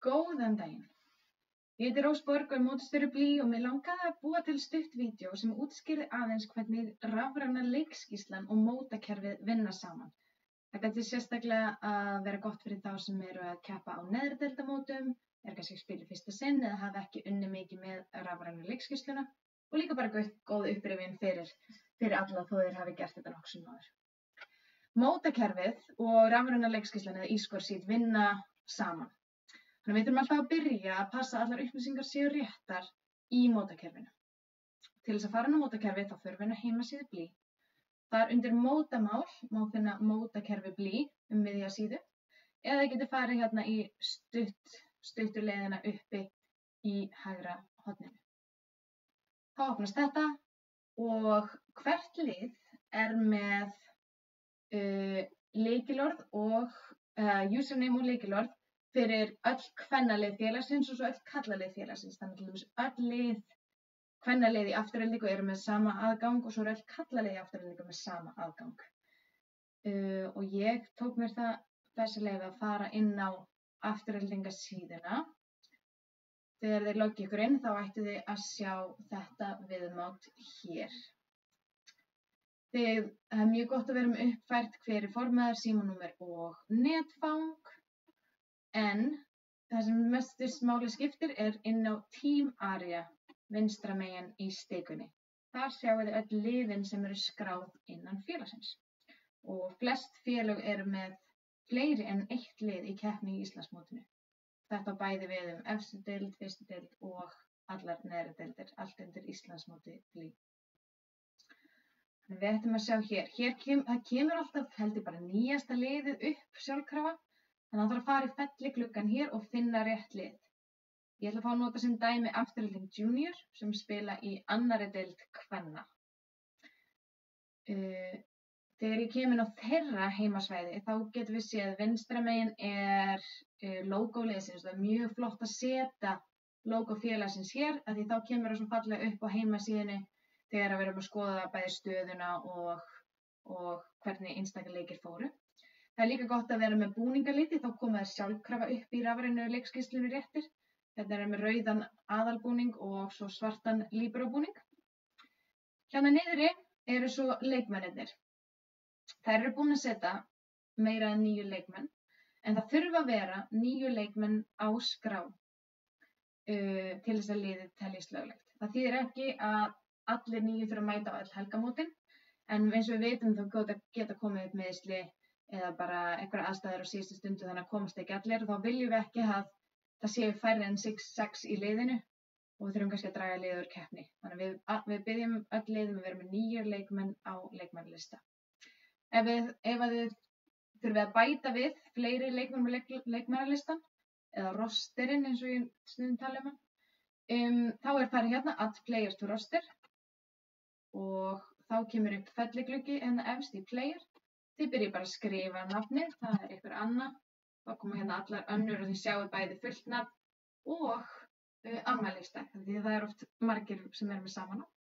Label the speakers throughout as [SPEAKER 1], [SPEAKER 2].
[SPEAKER 1] Góðan daginn. Ég heiti Rós Borg og er mótstjóri Blí og mig langaði að búa til stutt vídeó sem útskýrði aðeins hvernig rafræna leikskýrslan og mótakerfið vinna saman. Það gæti sérstaklega að vera gott fyrir þá sem eru að keppa á neðri deildamótum, kannski að spila í fyrsta sinn eða hafa ekki unnið mikið með rafrænu leikskýrsluna og líka bara góð upprifjun fyrir alla þó þeir hafi gert þetta nokkrum sinnum áður. Mótakerfið og rafræna leikskýrslan eða e-scoresheet vinna saman. Þannig við þurfum alltaf að byrja að passa að allar upplýsingar séu réttar í mótakerfinu. Til þess að fara inn á mótakerfið þá förum við inn á heimasíðu Blí. Þar undir mótamál má finna mótakerfi Blí miðja síðu eða þið getið farið hérna í stuttu leiðina uppi í hægra horninu. Þá opnast þetta og hvert lið er með lykilorð og username og lykilorð fyrir öll kvennalið félagsins og svo öll karlalið félagsins. Þannig að öll lið kvennalið í Aftureldingu eru með sama aðgang og svo eru öll karlalið í Aftureldingu með sama aðgang. Og ég tók mér þessi leið að fara inn á Aftureldingasíðuna. Þegar þeir loggi ykkur inn þá ættu þið að sjá þetta viðmót hér. Það er mjög gott að vera með uppfært hver er formaður, símanúmer og netfang. En það sem mestu máli skiptir er inn á Team Area vinstra megin í stikunni. Þar sjáum við öll liðin sem eru skráð innan félagsins. Og flest félög eru með fleiri en eitt lið í keppni í Íslandsmótinu. Þetta bæði við efstu deild, fyrstu deild og allar neðri deildir, allt undir Íslandsmóti Blí. Við ættum að sjá hér. Það kemur alltaf heldur bara nýjasta liðið upp sjálfkrafa. Þannig að það þarf að fara í felligluggann hér og finna rétt lið. Ég ætla að fá að nota sem dæmi Afturelding Junior sem spila í annarri deild kvenna. Þegar ég kem inn á þeirra heimasvæði þá getum við séð vinstra megin er logo liðsins. Það er mjög flott að setja logo félagsins hér af því þá kemur það svo fallega upp á heimasíðunni þegar við erum að skoða bæði stöðuna og hvernig einstakir leikir fóru. Það er líka gott að vera með búningaliti, þá koma þeir sjálfkrafa upp í rafrænu leikskýrslunni réttir. Þetta er með rauðan aðalbúning og svo svartan líbrobúning. Hérna niðri eru svo leikmennirnir. Þær eru búin að setja meira en 9 leikmenn, en það þurfa að vera 9 leikmenn á skrá til þess að liðið teljist löglegt. Það þýðir ekki að allir 9 þurfa að mæta á öll helgamótin, en eins og við vitum þá geta komið upp meiðsli eða bara einhverja aðstæður á síðustu stundu þannig að komast ekki allir og þá viljum við ekki að það séu færri en 6 í liðinu og við þurfum kannski að draga liður keppni. Þannig að við byggjum öll liðum að vera með 9 leikmenn á leikmannalista. Ef þið þurfið að bæta við fleiri leikmenn með leikmannalistan eða rosterinn eins og ég stundum tala þá er farið hérna add player to roster og þá kemur upp felligluggi hérna efst í player. Þið byrjið bara að skrifa nafnið, það er einhver annað. Þá koma hérna allar önnur og þið sjáu bæði fullt nafn og afmælisdag. Því það er oft margir sem eru með sama nafn.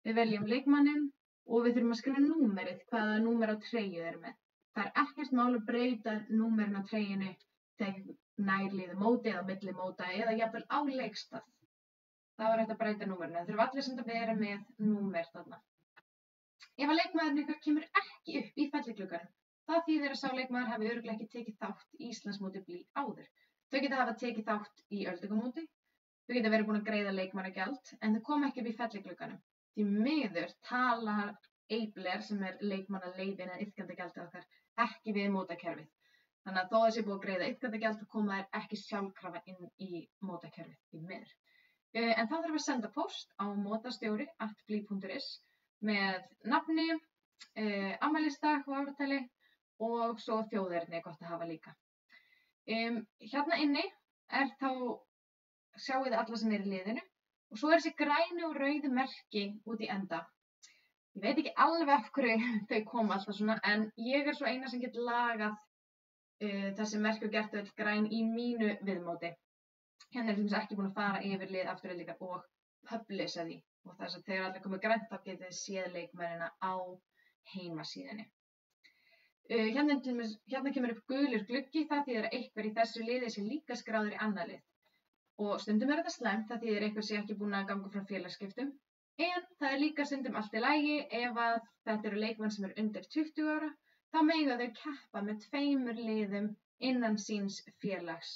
[SPEAKER 1] Við veljum leikmanninn og við þurfum að skrifa númerið, hvaða númer á treyju er með. Það er ekkert mál að breyta númerin á treyjunni þegar nærliðu móti eða milli móta eða jafnvel á leikstað. Það var hægt að breyta númerinu. Það þurfa allir sem að vera með númer þarna. Ef að leikmaðurinn ykkar kemur ekki upp í felliglugganum, það þýðir að sá leikmaður hafi örugglega ekki tekið þátt í Íslandsmóti Blí áður. Þau geta hafa tekið þátt í öldungamóti, þau geta verið búin að greiða leikmannagjald, en þau koma ekki upp í felliglugganum. Því miður talar Eibler, sem er leikmannaleyfin eða iðgjaldagjaldið okkar, ekki við mótakerfið. Þannig að þó að sé búið að greiða iðgjaldagjald, þá koma þær ekki sjálfkrafa inn í mótakerfið, því miður. En þá þarf að senda post á motastjóri@bli.is með nafni, afmælisdag og ártali og svo þjóðerni er gott að hafa líka. Hérna inni sjáið þið alla sem eru í liðinu og svo er þessi grænu og rauðu merki út í enda. Ég veit ekki alveg af hverju þau koma alltaf svona en ég er svo eina sem get lagað þessi merki og gert öll græn í mínu viðmóti. Hérna er ekki búin að fara yfir lið Aftureldingar og publisa því. Og þess að þegar allir komið grænt þá getið þið séð leikmennina á heimasíðunni. Hérna kemur upp gulur gluggi, það þýðir að einhver í þessu liði sé líka skráður í annað lið. Og stundum þetta slæmt, það þýðir einhver sé ekki búinn að ganga frá félagsskiptum. En það líka stundum allt í lagi ef að þetta eru leikmenn sem eru undir 20 ára, þá mega þau keppa með 2 liðum innan síns félags.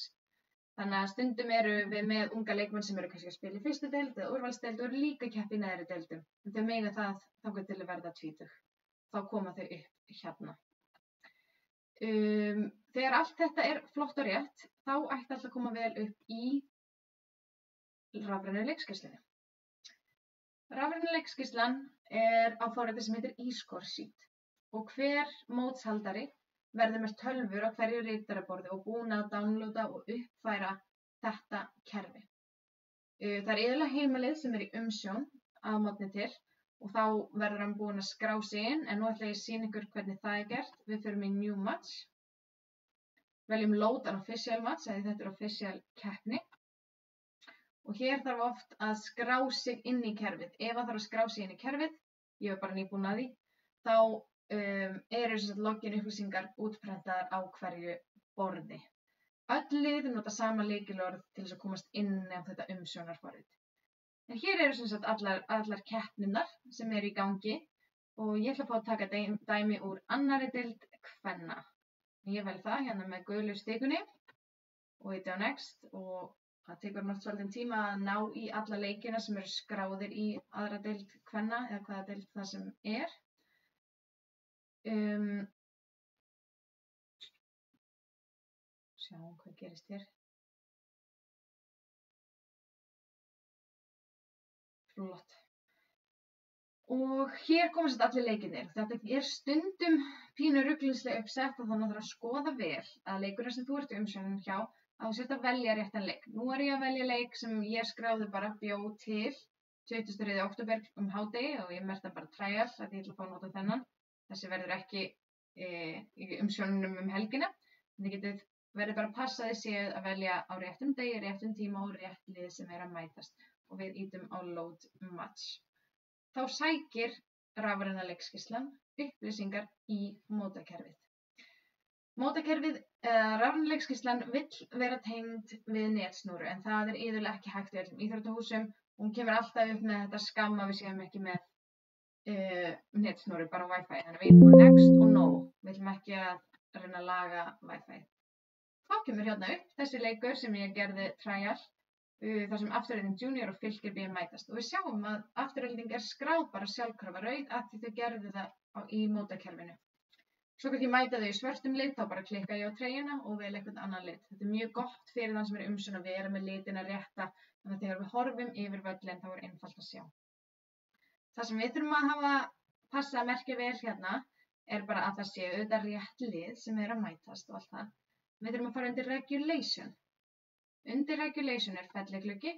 [SPEAKER 1] Þannig að stundum eru við með unga leikmenn sem eru kannski að spila í fyrstu deild eða úrvalsdeild og eru líka að keppa í neðri deildum. En þau mega það þangað til að verða 20. Þá koma þau upp hérna. Þegar allt þetta er flott og rétt, þá ætti allt að koma vel upp í rafrænu leikskýrslunni. Rafræna leikskýrslan er á forriti sem heitir eScoresheet og hver mótshaldari verður með tölvur á hverju ritaraborði og búinn að downloada og uppfæra þetta kerfi. Það er iðulega heimalið sem er í umsjón að morgni til og þá verður hann búinn að skrá sig inn, en nú ætla ég að sýna ykkur hvernig það er gert. Við förum í New Match, veljum Load an Official Match, eða þetta er official keppni. Og hér þarf oft að skrá sig inn í kerfið. Ef það þarf að skrá sig inn í kerfið, ég var bara nýbúin að því, þá eru login upplýsingar útprentaðar á hverju borði. Öll lið nota sama lykilorð til þess að komast inn á þetta umsjónarforrit. En hér eru allar keppnirnar sem eru í gangi og ég ætla að fá að taka dæmi úr annarri deild kvenna. Ég vel það hérna með gulu stikunni og hiti á Next og það tekur náttúrulega svolítinn tíma að ná í alla leikina sem eru skráðir í aðra deild kvenna eða hvaða deild það sem er. Sjáum hvað gerist hér. Flott. Og hér komast allir leikirnir. Þetta er stundum pínu ruglingslega uppsett og þannig að það þarf að skoða vel að leikurinn sem þú ert í umsjónum hjá að þú sért að velja réttan leik. Nú er ég að velja leik sem ég skráði bara bjó til 23. október hádegi og ég merkti bara trial að ég ætla að fá að nota þennan. Þessi verður ekki í umsjónunum helgina. Þið getið verið bara að passa þið séð að velja á réttum degi, réttum tíma og rétt lið sem er að mætast. Og við ítum á Load Match. Þá sækir rafræna leikskýrslan upplýsingar í mótakerfið. Rafræna leikskýrslan vill vera tengd við netsnúru en það er iðulega ekki hægt í öllum íþróttahúsum. Hún kemur alltaf upp með þetta skam að við séum ekki með netsnúru, bara Wi-Fi. Þannig við ítum á Next og No. Við viljum ekki að reyna að laga Wi-Fi. Þá kemur hérna upp þessi leikur sem ég gerði trial. Þar sem Afturelding Junior og Fylkir B mætast og við sjáum að Afturelding er skráð bara sjálfkrafa rauð af því þau gerðu það í mótakerfinu. Svo kannski mæta þau í svörtum lit, þá bara klikka ég á treyjuna og vel eitthvað annan lit. Þetta er mjög gott fyrir þann sem er umsjón að vera með litina rétta, þannig að þegar við horfum yfir völlinn þá er einfalt að sjá. Það sem við þurfum að passa að merkja vel hérna er bara að það séu auðvitað rétt lið sem er að mætast og allt það. Við þurfum að fara undir Regulation. Undir Regulation er felligluggi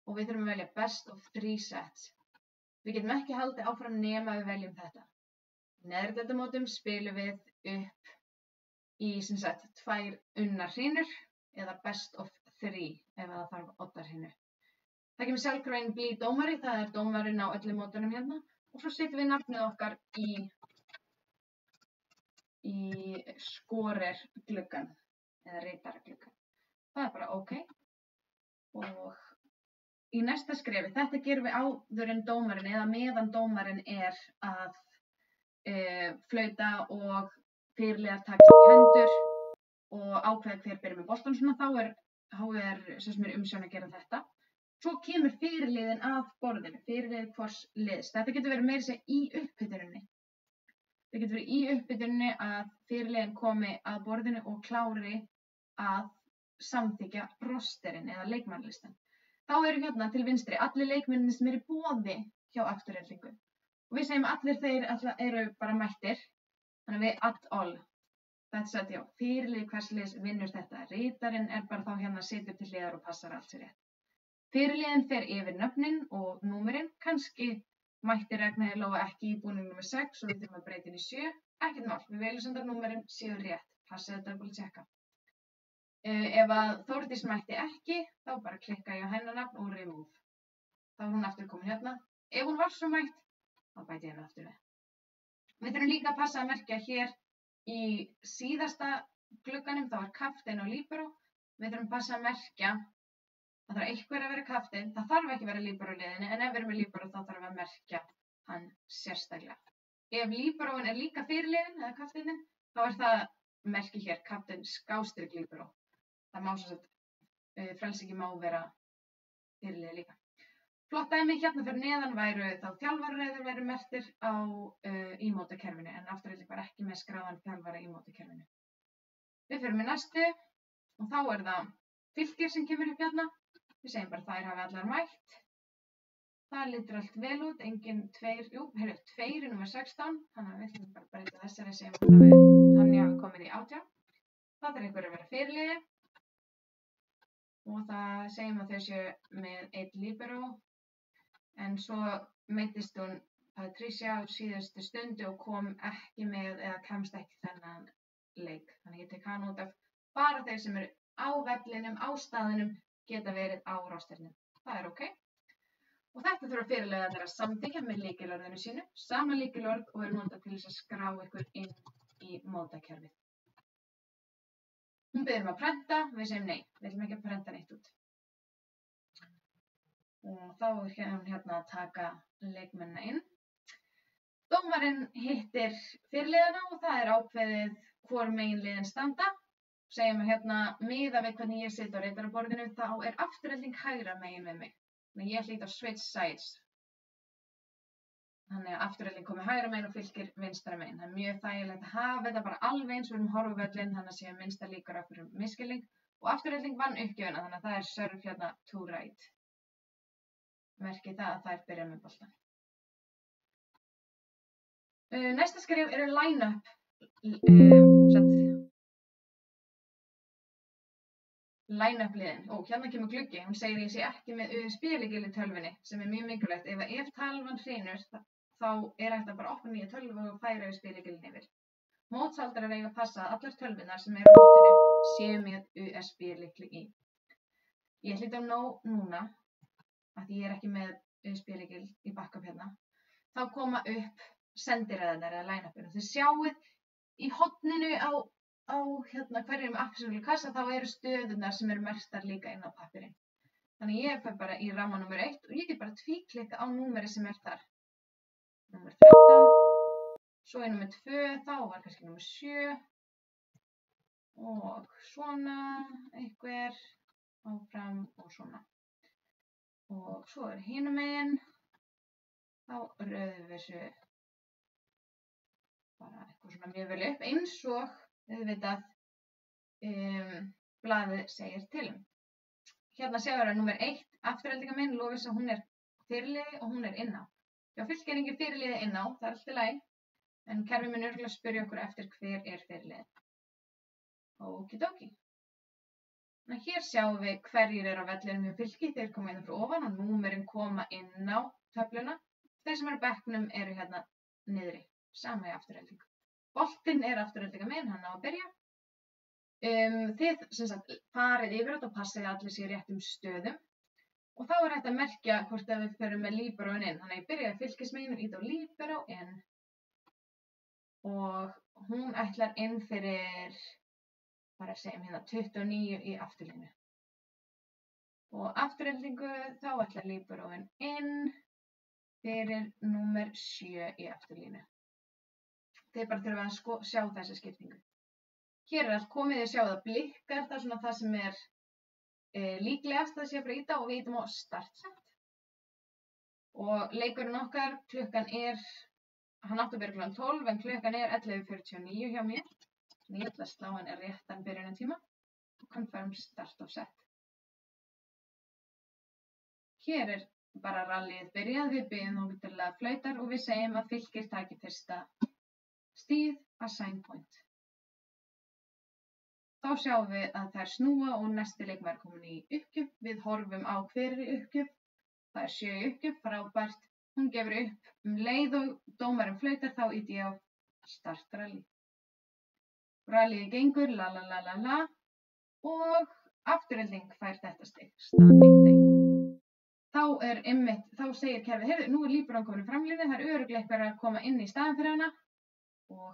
[SPEAKER 1] og við þurfum að velja Best of 3 sets. Við getum ekki haldið áfram nema við veljum þetta. Í neðri deildamótum spilum við upp í 2 unnar hrínur eða Best of 3 ef það þarf oddarhrínu. Það kemur sjálfkrafa inn blí dómari, það er dómarinn á öllum mótunum hérna og svo setjum við nafnið okkar í skorergluggan eða ritaragluggan. Það er bara OK. Og í næsta skrefi, þetta gerum við áður en dómarinn eða meðan dómarinn er að flauta og fyrirliðar takast í hendur og ákveða hver byrjar með boltann svona, þá er sem er umsjón að gera þetta. Svo kemur fyrirliðin að borðinu, fyrirlið hvors liðs. Þetta getur verið meira í upphituninni. Það getur verið í upphituninni að fyrirliðin komi að borðinu og klári að samþykkja rosterinn eða leikmannlistan. Þá eru hérna til vinstri allir leikmennir sem eru í boði hjá Aftureldingu. Og við segjum allir þeir eru bara mættir. Þannig við add all. Þetta er að fyrirlið hvers liðs vinnur þetta. Ritarinn er bara þá hérna situr til hliðar og passar allt sér rétt. Fyrirliðin fer yfir nöfnin og númerinn. Kannski mætti Ragnheiður Lóa ekki í búning nummer 6 og við þurfum að breyta inn í 7. Ekkert mál. Við veljum samt að númerinn séu rétt. Passið þetta að tjekka. Ef að Þórdís mætti ekki, þá bara klikka ég á hennar nafn og remove. Þá er hún aftur komin hérna. Ef hún var svo mætt, þá bæti ég henni aftur við. Við þurfum líka að passa að merkja hér Í síðasta glugganum þá kapteinn og líberó. Við þurfum að passa að merkja. Það þarf einhver að vera kapteinn. Það þarf ekki að vera líberó í liðinu, en ef við erum með líberó þá þarf að merkja hann sérstaklega. Ef líberóin er líka fyrirliðin eða kapteinninn, þá það merki hér kapteinn / líberó. Það má svo að frelsingin má vera fyrirliði líka. Flott dæmi hérna fyrir neðan væru þá þjálfarareyður væru merktir í mótakerfinu, en Afturelding var ekki með skráðan þjálfara í mótakerfinu. Við förum í næstu og þá það Fylkir sem kemur upp hérna. Við segjum bara þær hafi allar mætt. Það lítur allt vel út, engin tveir í númer 16, þannig að við ætlum bara að breyta þessari sem Tanja komin í 18. Það þarf einhver að vera fyrirliði og það segjum að þau séu með 1 líberó, en svo meiddist hún Patricia á síðustu stundu og kom ekki með eða kemst ekki þennan leik. Þannig ég tek hann út af, bara þeir sem eru á vellinum, á staðinum, geta verið á rosternum. Það ok. Og þetta þurfa fyrirliðarnir að samþykkja með lykilorðinu sínu, sama lykilorð og notað til þess að skrá ykkur inn í mótakerfið. Hún biður að prenta, við segjum nei, við viljum ekki að prenta neitt út. Og þá hún hérna að taka leikmennina inn. Dómarinn hittir fyrirliðana og það ákveðið hvor meginliðin standa. Segjum að hérna miðað við hvernig ég sit á ritaraborðinu, þá Afturelding hægra megin við mig. Þannig ég hlýt á switch sides. Þannig að Afturelding komi hægra megin og Fylkir vinstra megin. Það mjög þægilegt að hafa þetta bara alveg eins, við erum horfuvöllin, þannig að séu minnsta líkur af fyrir misskilning. Og Afturelding vann uppgjöfuna, þannig að það serve hérna to right. Merkið það að þær byrja með boltan. Næsta skref line-up. Line-up liðin. Hérna kemur gluggi. Hún segir ég sé ekki með USB-lykil í tölvunni, sem mjög mikilvægt. Ef tölvan hrynur, þá hægt að bara opna nýja tölvu og færa USB-lykilinn yfir. Mótshaldarar eiga að passa að allar tölvunar sem eru á mótinu séu með USB-lykli í. Ég hlýt á no núna, að ég ekki með USB-lykil í backup hérna. Þá koma upp sendiræðarnar eða line-upinu. Þið sjáið í horninu á hverjum absolutt kassa, þá eru stöðunar sem eru merktar líka inn á pappírinn. Þannig ég fer bara í ramma númer 1 og ég get bara tvíklikka á númeri sem þar. Númer 13, svo númer 2, þá var kannski númer 7 og svona einhver áfram og svona. Og svo hinum megin, þá röðum við þessu bara eitthvað svona mjög vel upp, eins og auðvitað blaðið segir til Hérna sjáum við númer 1, Aftureldingar minn, Lovísa, hún fyrirliði og hún inná. Já, Fylkir engin fyrirliði inná, það allt í lagi, en kerfið mun örugglega spyrja okkur eftir hver fyrirliði. Okidoki. Hér sjáum við hverjir eru á vellinum hjá Fylki, þeir koma inn frá ofan og númerin koma inn á töfluna. Þeir sem eru á bekknum eru hérna niðri, sama í Afturelding. Boltinn Aftureldingar minn, hann á að byrja. Þið sem sagt farið yfir þetta og passið allir sér réttum stöðum. Og þá hægt að merkja hvort að við förum með líberóin inn. Þannig að ég byrjaði Fylkismegin og ít á líberó inn. Og hún ætlar inn fyrir, bara segjum hérna, 29 í afturlínu. Og Aftureldingu þá ætlar líberóin inn fyrir númer 7 í afturlínu. Þið bara þurfum að sjá þessa skiptingu. Hér allt komið, þið sjáu það blikkar, það svona það sem líklegast að sé bara íta og við ítum á start set. Og leikurinn okkar, klukkan hann átti að byrja klukkan 12, en klukkan 11:49 hjá mér. Þannig ég ætla að slá hann réttan byrjunartíma og confirm start of set. Hér bara rallyið byrjað, við byrjum þá til að flautar og við segjum að Fylkir taki fyrsta stíð, assign point. Þá sjáum við að þær snúa og næsti leikmaður komin í uppgjöf. Við horfum á hver í uppgjöf. Það 7 í uppgjöf, frábært. Hún gefur upp leið og dómarinn flautar, þá íti ég á start rally. Rallyið gengur, la la la la la. Og Afturelding fær þetta stig, stað 1-1. Þá segir kerfið, heyrðu, nú líberóin komin í framlínu, það örugglega eitthvað að koma inn í staðinn fyrir hana. Og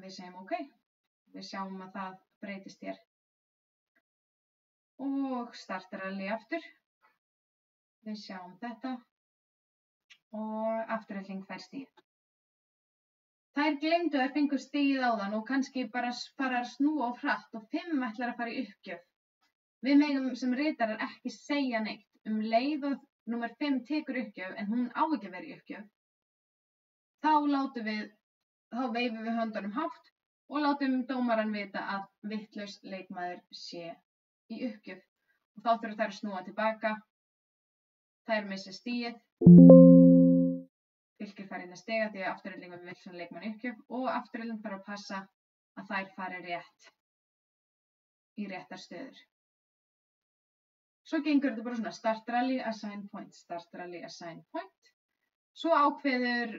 [SPEAKER 1] við segjum OK. Við sjáum að það breytist hér. Og starta rally aftur. Við sjáum þetta. Og afturhelling fær stigið. Þær gleymdu að fengu stigið áðan og kannski bara fara að snúa of hratt og 5 ætlar að fara í uppgjöf. Við megum sem ritarar ekki segja neitt leið og númer 5 tekur uppgjöf en hún á ekki að vera í uppgjöf. Þá veifum við höndunum hátt og látum dómarann vita að vitlaus leikmaður sé í uppgjöf. Og þá þurfa þær að snúa tilbaka. Þær missa stigið. Fylkir fara inn að stiga því að afturhelling vill svona leikmann í uppgjöf og afturhelling þarf að passa að þær fari rétt í réttar stöður. Svo gengur þetta bara svona start rally, assign point, start rally, assign point. Svo ákveður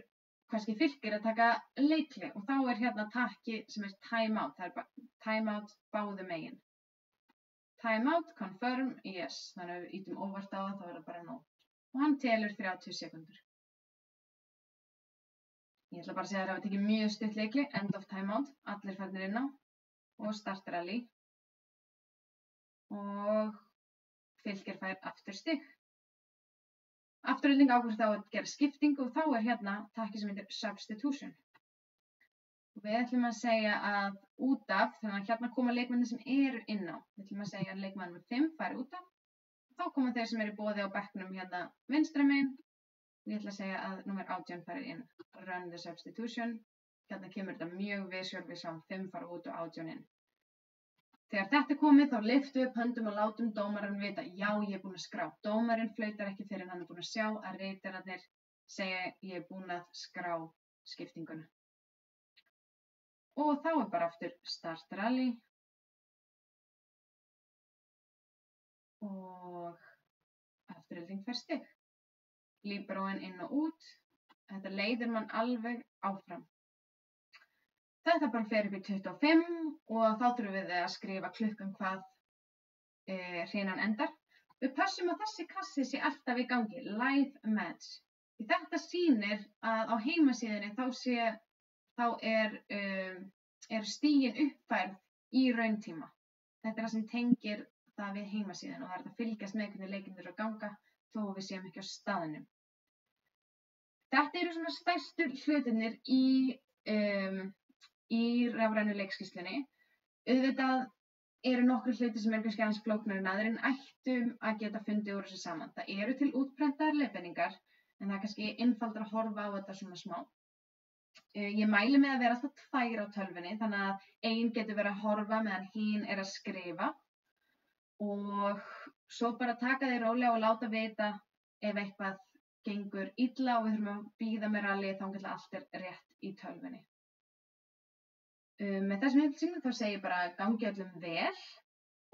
[SPEAKER 1] kannski Fylkir að taka leikli og þá hérna takki sem timeout. Það bara timeout báðu megin. Timeout, confirm, yes. Þannig að við ítum óvart á það, þá það bara nóg. Og hann telur 30 sekundur. Ég ætla bara að segja að það hafa tekið mjög stutt leikli, end of timeout, allir farnir inn á og start rally. Og Fylkir fær aftur stig. Afturhelling ákveður þá að gera skiptingu og þá hérna takki sem heitir substitution. Við ætlum að segja að út af, þannig að hérna koma leikmennir sem eru inn á. Við ætlum að segja að leikmenn með 5 fari út af. Þá koma þeir sem eru í boði á bekknum hérna vinstra megin. Ég ætla að segja að númer 18 fari inn. Run the substitution. Hérna kemur þetta mjög visual, við sjáum 5 fara út og 18 inn. Þegar þetta er komið þá lyftum við upp höndum og látum dómarann vita, já ég er búinn að skrá. Dómarinn flautar ekki fyrir hann er búinn að sjá að ritararnir segja ég er búinn að skrá skiptinguna. Og þá er bara aftur start rally. Og afturhelling fær stig. Líbróin inn og út. Þetta leiðir mann alveg áfram. Þetta bara fer upp í 25 og þá þurfum við að skrifa klukkan hvað hrinan endar. Við passum að þessi kassi sé alltaf í gangi, live match. Þetta sýnir að á heimasíðunni þá er stigin uppfærð í rauntíma. Þetta er það sem tengir það við heimasíðuna og það er að fylgjast með hvernig leikirnir eru að ganga þó við séum ekki á staðnum. Þetta eru svona stærstu hlutirnir í rafrænu leikskýrslunni. Auðvitað eru nokkru hlutir sem eru kannski aðeins flóknari en aðrir en ættum að geta fundið úr þessu saman. Það eru til útprentaðar leiðbeiningar en það er kannski einfaldara að horfa á þetta svona smá. Ég mæli með að vera alltaf 2 á tölvunni þannig að ein getur verið að horfa meðan hin er að skrifa og svo bara taka því rólega og láta vita ef eitthvað gengur illa og við þurfum að bíða með rallið þangað til allt er rétt í tölvunni. Með þessum upplýsingum þá segi ég bara gangi öllum vel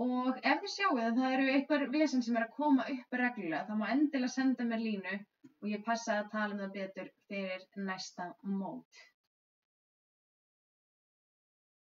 [SPEAKER 1] og ef þið sjáu að það eru einhver vesen sem er að koma upp reglulega þá má endilega senda mér línu og ég passa að tala um það betur fyrir næsta mót.